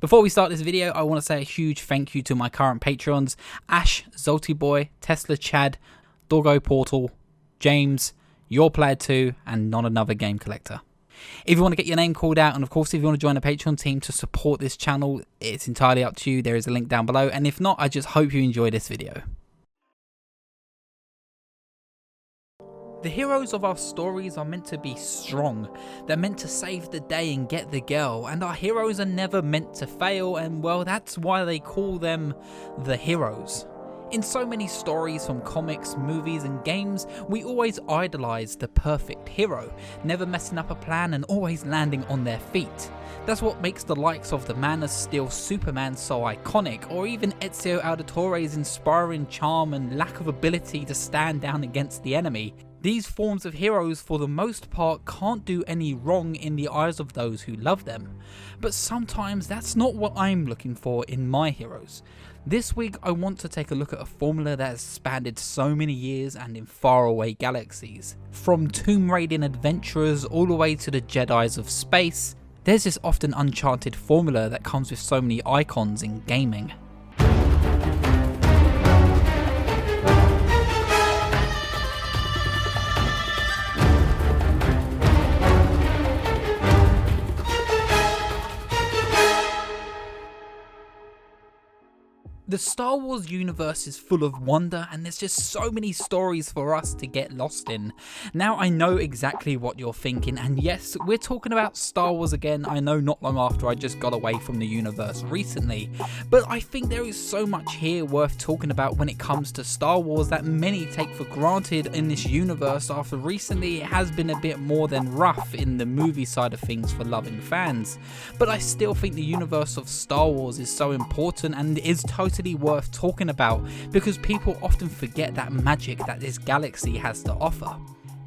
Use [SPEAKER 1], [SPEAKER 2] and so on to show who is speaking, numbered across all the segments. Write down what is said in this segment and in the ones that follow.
[SPEAKER 1] Before we start this video, I want to say a huge thank you to my current Patreons: Ash, Zoltyboy, Tesla Chad, Doggo Portal, James, Your Player 2, and Not Another Game Collector. If you want to get your name called out, and of course if you want to join the Patreon team to support this channel, it's entirely up to you. There is a link down below, and if not, I just hope you enjoy this video. The heroes of our stories are meant to be strong. They're meant to save the day and get the girl, and our heroes are never meant to fail, and well, that's why they call them the heroes. In so many stories from comics, movies and games, we always idolise the perfect hero, never messing up a plan and always landing on their feet. That's what makes the likes of the Man of Steel Superman so iconic, or even Ezio Auditore's inspiring charm and lack of ability to stand down against the enemy. These forms of heroes for the most part can't do any wrong in the eyes of those who love them. But sometimes that's not what I'm looking for in my heroes. This week I want to take a look at a formula that has spanned so many years and in faraway galaxies. From tomb raiding adventurers all the way to the Jedis of space, there's this often uncharted formula that comes with so many icons in gaming. The Star Wars universe is full of wonder, and there's just so many stories for us to get lost in. Now I know exactly what you're thinking, and yes, we're talking about Star Wars again. I know, not long after I just got away from the universe recently, but I think there is so much here worth talking about when it comes to Star Wars that many take for granted in this universe, after recently it has been a bit more than rough in the movie side of things for loving fans. But I still think the universe of Star Wars is so important and is totally worth talking about, because people often forget that magic that this galaxy has to offer.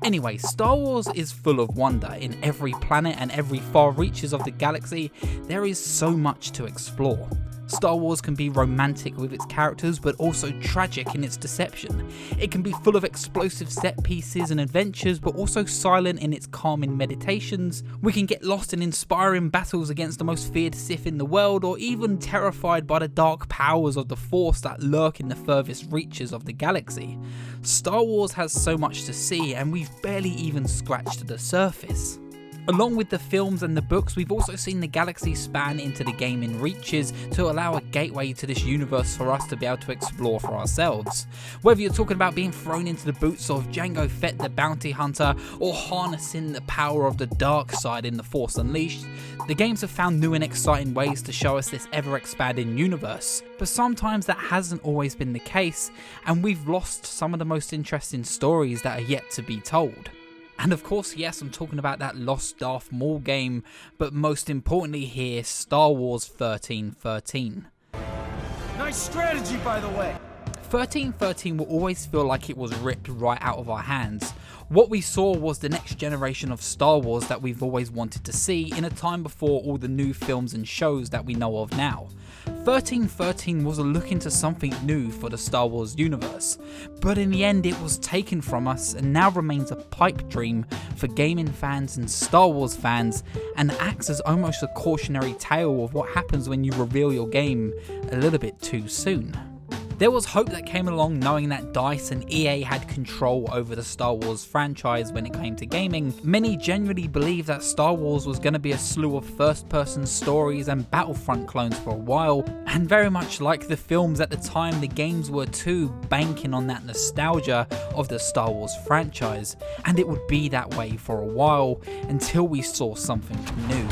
[SPEAKER 1] Anyway, Star Wars is full of wonder. In every planet and every far reaches of the galaxy, there is so much to explore. Star Wars can be romantic with its characters, but also tragic in its deception. It can be full of explosive set pieces and adventures, but also silent in its calming meditations. We can get lost in inspiring battles against the most feared Sith in the world, or even terrified by the dark powers of the Force that lurk in the furthest reaches of the galaxy. Star Wars has so much to see, and we've barely even scratched the surface. Along with the films and the books, we've also seen the galaxy span into the gaming reaches to allow a gateway to this universe for us to be able to explore for ourselves. Whether you're talking about being thrown into the boots of Jango Fett the bounty hunter, or harnessing the power of the dark side in The Force Unleashed, the games have found new and exciting ways to show us this ever-expanding universe. But sometimes that hasn't always been the case, and we've lost some of the most interesting stories that are yet to be told. And of course, yes, I'm talking about that lost Darth Maul game, but most importantly here, Star Wars 1313.
[SPEAKER 2] Nice strategy, by the way.
[SPEAKER 1] 1313 will always feel like it was ripped right out of our hands. What we saw was the next generation of Star Wars that we've always wanted to see, in a time before all the new films and shows that we know of now. 1313 was a look into something new for the Star Wars universe, but in the end it was taken from us and now remains a pipe dream for gaming fans and Star Wars fans, and acts as almost a cautionary tale of what happens when you reveal your game a little bit too soon. There was hope that came along knowing that DICE and EA had control over the Star Wars franchise when it came to gaming. Many genuinely believed that Star Wars was going to be a slew of first-person stories and Battlefront clones for a while, and very much like the films at the time, the games were too, banking on that nostalgia of the Star Wars franchise, and it would be that way for a while until we saw something new.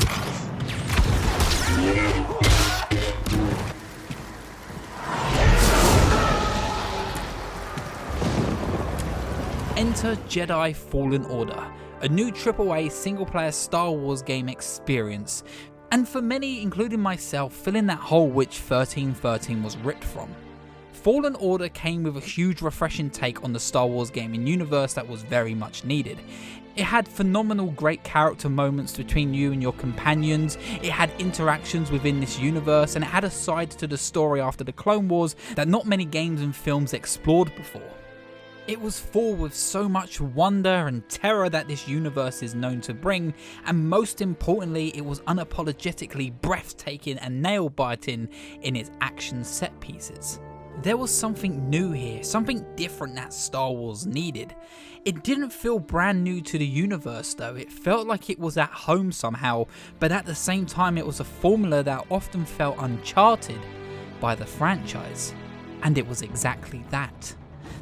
[SPEAKER 1] Enter Jedi Fallen Order, a new AAA single-player Star Wars game experience, and for many, including myself, filling that hole which 1313 was ripped from. Fallen Order came with a huge refreshing take on the Star Wars gaming universe that was very much needed. It had phenomenal great character moments between you and your companions, it had interactions within this universe, and it had a side to the story after the Clone Wars that not many games and films explored before. It was full with so much wonder and terror that this universe is known to bring, and most importantly, it was unapologetically breathtaking and nail-biting in its action set pieces. There was something new here, something different that Star Wars needed. It didn't feel brand new to the universe though, it felt like it was at home somehow, but at the same time it was a formula that often felt uncharted by the franchise. And it was exactly that.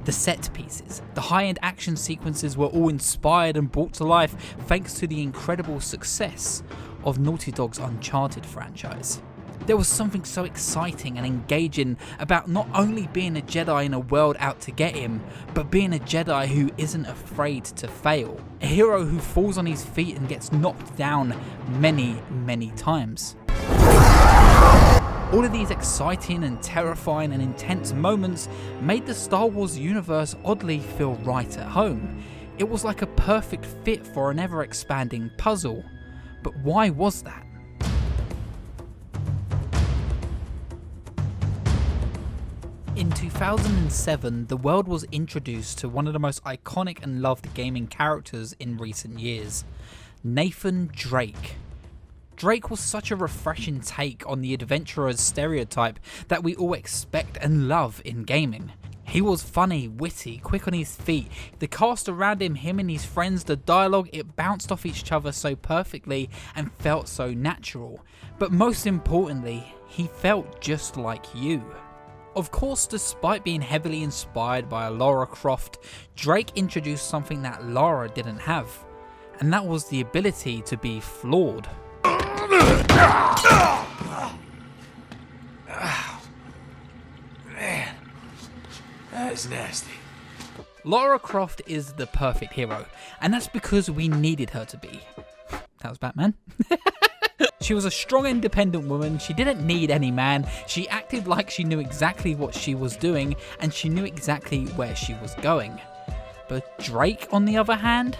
[SPEAKER 1] The set pieces, the high-end action sequences were all inspired and brought to life thanks to the incredible success of Naughty Dog's Uncharted franchise. There was something so exciting and engaging about not only being a Jedi in a world out to get him, but being a Jedi who isn't afraid to fail. A hero who falls on his feet and gets knocked down many, many times. All of these exciting and terrifying and intense moments made the Star Wars universe oddly feel right at home. It was like a perfect fit for an ever-expanding puzzle. But why was that? In 2007, the world was introduced to one of the most iconic and loved gaming characters in recent years, Nathan Drake. Drake was such a refreshing take on the adventurer's stereotype that we all expect and love in gaming. He was funny, witty, quick on his feet. The cast around him and his friends, the dialogue, it bounced off each other so perfectly and felt so natural. But most importantly, he felt just like you. Of course, despite being heavily inspired by Lara Croft, Drake introduced something that Lara didn't have, and that was the ability to be flawed.
[SPEAKER 2] Man, that is nasty.
[SPEAKER 1] Lara Croft is the perfect hero, and that's because we needed her to be. That was Batman. She was a strong, independent woman. She didn't need any man. She acted like she knew exactly what she was doing, and she knew exactly where she was going. But Drake, on the other hand?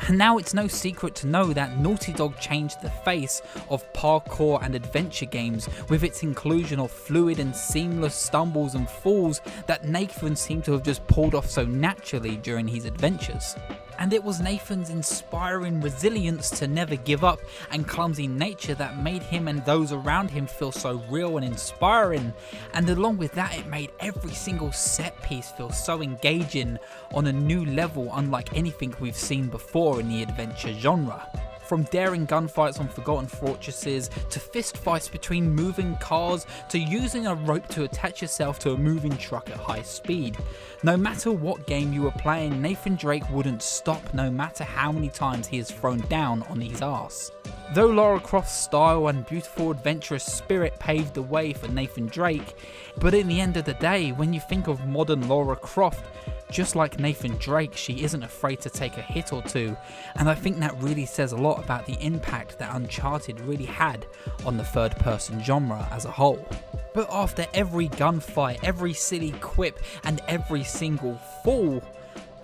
[SPEAKER 1] And now it's no secret to know that Naughty Dog changed the face of parkour and adventure games with its inclusion of fluid and seamless stumbles and falls that Nathan seemed to have just pulled off so naturally during his adventures. And it was Nathan's inspiring resilience to never give up and clumsy nature that made him and those around him feel so real and inspiring. And along with that, it made every single set piece feel so engaging on a new level unlike anything we've seen before in the adventure genre. From daring gunfights on forgotten fortresses, to fistfights between moving cars, to using a rope to attach yourself to a moving truck at high speed. No matter what game you were playing, Nathan Drake wouldn't stop no matter how many times he is thrown down on his ass. Though Lara Croft's style and beautiful adventurous spirit paved the way for Nathan Drake, but in the end of the day, when you think of modern Lara Croft, just like Nathan Drake, she isn't afraid to take a hit or two, and I think that really says a lot about the impact that Uncharted really had on the third-person genre as a whole. But after every gunfight, every silly quip, and every single fall,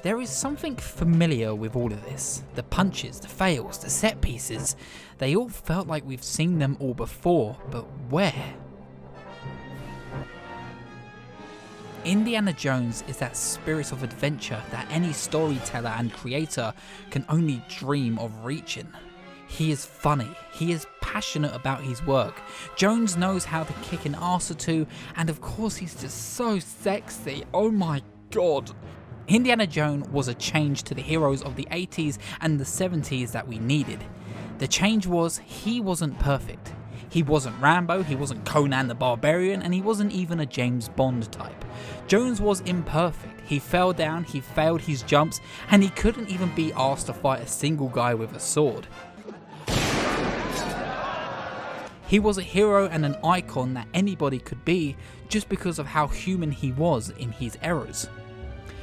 [SPEAKER 1] there is something familiar with all of this. The punches, the fails, the set pieces, they all felt like we've seen them all before, but where? Indiana Jones is that spirit of adventure that any storyteller and creator can only dream of reaching. He is funny, he is passionate about his work. Jones knows how to kick an ass or two, and of course he's just so sexy, oh my god. Indiana Jones was a change to the heroes of the 80s and the 70s that we needed. The change was he wasn't perfect. He wasn't Rambo, he wasn't Conan the Barbarian, and he wasn't even a James Bond type. Jones was imperfect. He fell down, he failed his jumps, and he couldn't even be asked to fight a single guy with a sword. He was a hero and an icon that anybody could be just because of how human he was in his errors.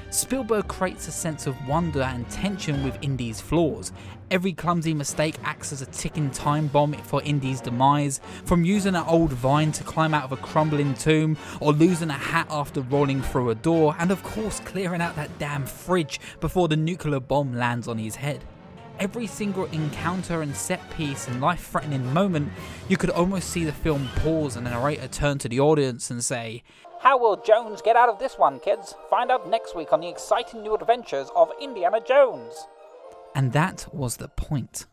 [SPEAKER 1] Spielberg creates a sense of wonder and tension with Indy's flaws. Every clumsy mistake acts as a ticking time bomb for Indy's demise, from using an old vine to climb out of a crumbling tomb, or losing a hat after rolling through a door, and of course clearing out that damn fridge before the nuclear bomb lands on his head. Every single encounter and set piece and life-threatening moment, you could almost see the film pause and the narrator turn to the audience and say, How will Jones get out of this one, kids? Find out next week on the exciting new adventures of Indiana Jones. And that was the point.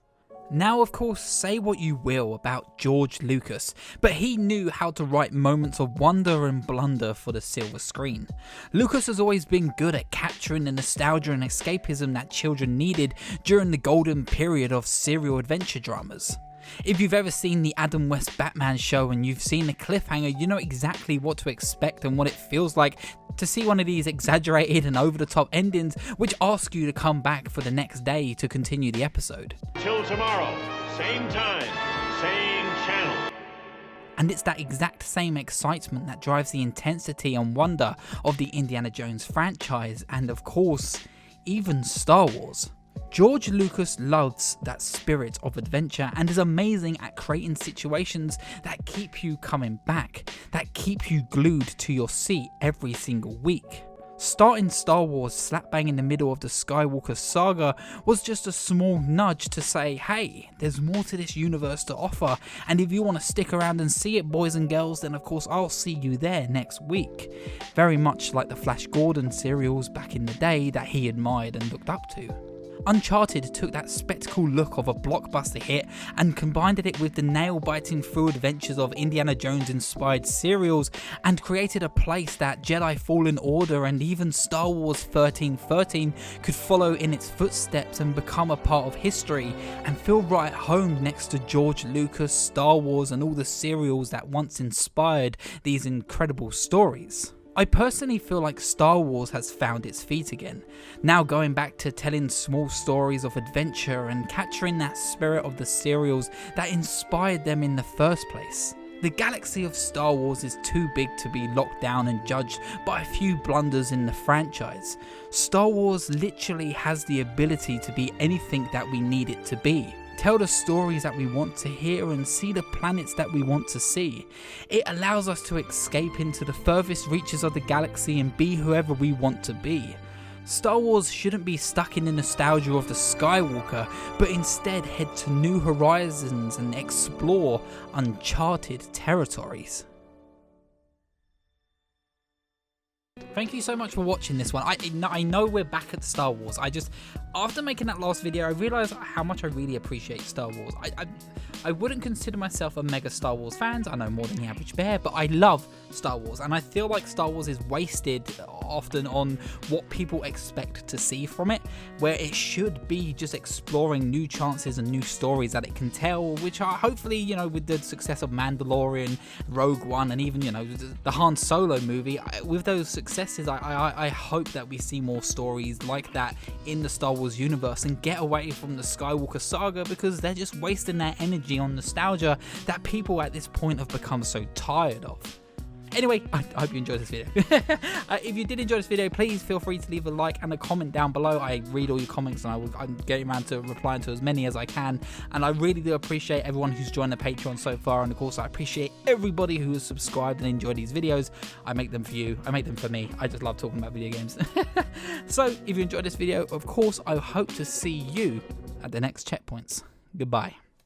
[SPEAKER 1] Now, of course, say what you will about George Lucas, but he knew how to write moments of wonder and blunder for the silver screen. Lucas has always been good at capturing the nostalgia and escapism that children needed during the golden period of serial adventure dramas. If you've ever seen the Adam West Batman show and you've seen the cliffhanger, you know exactly what to expect and what it feels like to see one of these exaggerated and over-the-top endings which ask you to come back for the next day to continue the episode.
[SPEAKER 3] Till tomorrow, same time, same channel.
[SPEAKER 1] And it's that exact same excitement that drives the intensity and wonder of the Indiana Jones franchise and, of course, even Star Wars. George Lucas loves that spirit of adventure and is amazing at creating situations that keep you coming back, that keep you glued to your seat every single week. Starting Star Wars slap bang in the middle of the Skywalker saga was just a small nudge to say, hey, there's more to this universe to offer, and if you want to stick around and see it, boys and girls, then of course I'll see you there next week. Very much like the Flash Gordon serials back in the day that he admired and looked up to. Uncharted took that spectacle look of a blockbuster hit and combined it with the nail-biting thrill adventures of Indiana Jones inspired serials and created a place that Jedi Fallen Order and even Star Wars 1313 could follow in its footsteps and become a part of history and feel right at home next to George Lucas, Star Wars and all the serials that once inspired these incredible stories. I personally feel like Star Wars has found its feet again, now going back to telling small stories of adventure and capturing that spirit of the serials that inspired them in the first place. The galaxy of Star Wars is too big to be locked down and judged by a few blunders in the franchise. Star Wars literally has the ability to be anything that we need it to be. Tell the stories that we want to hear and see the planets that we want to see. It allows us to escape into the furthest reaches of the galaxy and be whoever we want to be. Star Wars shouldn't be stuck in the nostalgia of the Skywalker, but instead head to new horizons and explore uncharted territories. Thank you so much for watching this one. I know we're back at Star Wars. After making that last video, I realised how much I really appreciate Star Wars. I wouldn't consider myself a mega Star Wars fan. I know more than the average bear, but I love Star Wars. And I feel like Star Wars is wasted often on what people expect to see from it, where it should be just exploring new chances and new stories that it can tell, which are hopefully, you know, with the success of Mandalorian, Rogue One, and even, you know, the Han Solo movie, with those successes, I hope that we see more stories like that in the Star Wars universe and get away from the Skywalker saga, because they're just wasting their energy on nostalgia that people at this point have become so tired of. Anyway, I hope you enjoyed this video. If you did enjoy this video, please feel free to leave a like and a comment down below. I read all your comments and I'm getting around to replying to as many as I can. And I really do appreciate everyone who's joined the Patreon so far. And of course, I appreciate everybody who has subscribed and enjoyed these videos. I make them for you. I make them for me. I just love talking about video games. So if you enjoyed this video, of course, I hope to see you at the next checkpoints. Goodbye.